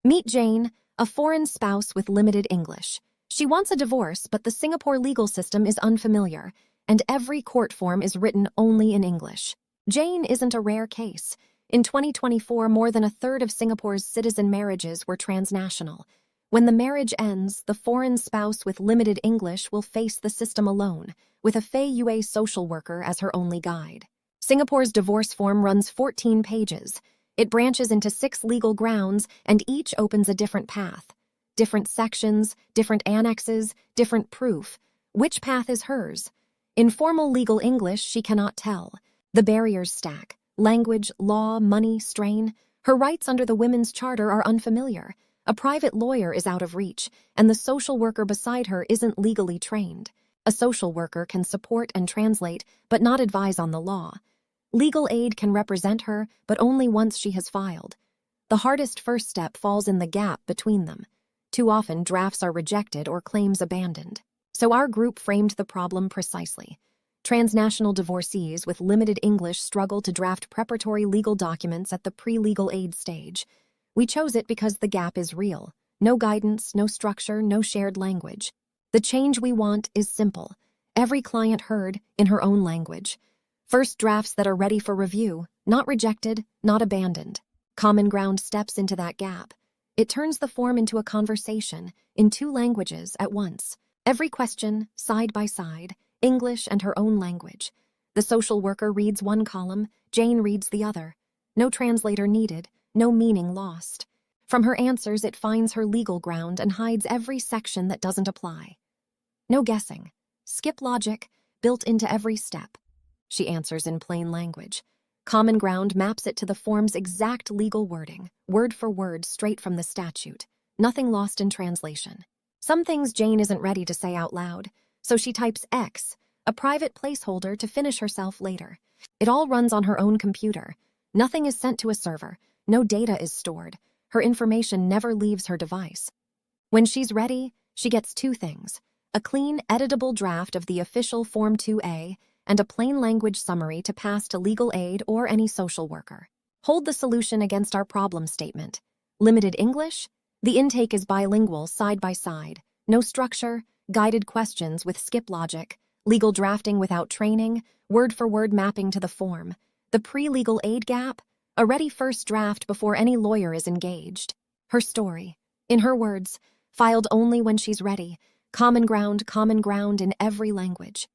Meet Jane, a foreign spouse with limited English. She wants a divorce, but the Singapore legal system is unfamiliar, and every court form is written only in English. Jane isn't a rare case. In 2024, more than a third of Singapore's citizen marriages were transnational. When the marriage ends, the foreign spouse with limited English will face the system alone, with a Fei Yue social worker as her only guide. Singapore's divorce form runs 14 pages. It branches into 6 legal grounds, and each opens a different path. Different sections, different annexes, different proof. Which path is hers? In formal legal English, she cannot tell. The barriers stack. Language, law, money, strain. Her rights under the Women's Charter are unfamiliar. A private lawyer is out of reach, and the social worker beside her isn't legally trained. A social worker can support and translate, but not advise on the law. Legal aid can represent her, but only once she has filed. The hardest first step falls in the gap between them. Too often, drafts are rejected or claims abandoned. So our group framed the problem precisely. Transnational divorcees with limited English struggle to draft preparatory legal documents at the pre-legal aid stage. We chose it because the gap is real. No guidance, no structure, no shared language. The change we want is simple. Every client heard in her own language. First drafts that are ready for review, not rejected, not abandoned. Commonground steps into that gap. It turns the form into a conversation in 2 languages at once. Every question, side by side, English and her own language. The social worker reads one column, Jane reads the other. No translator needed, no meaning lost. From her answers, it finds her legal ground and hides every section that doesn't apply. No guessing. Skip logic, built into every step. She answers in plain language. Commonground maps it to the form's exact legal wording, word for word straight from the statute. Nothing lost in translation. Some things Jane isn't ready to say out loud, so she types X, a private placeholder to finish herself later. It all runs on her own computer. Nothing is sent to a server. No data is stored. Her information never leaves her device. When she's ready, she gets 2 things: a clean, editable draft of the official Form 2A and a plain language summary to pass to legal aid or any social worker. Hold the solution against our problem statement. Limited English? The intake is bilingual, side by side. No structure, guided questions with skip logic, legal drafting without training, word-for-word mapping to the form. The pre-legal aid gap? A ready first draft before any lawyer is engaged. Her story. In her words, filed only when she's ready. Common ground in every language.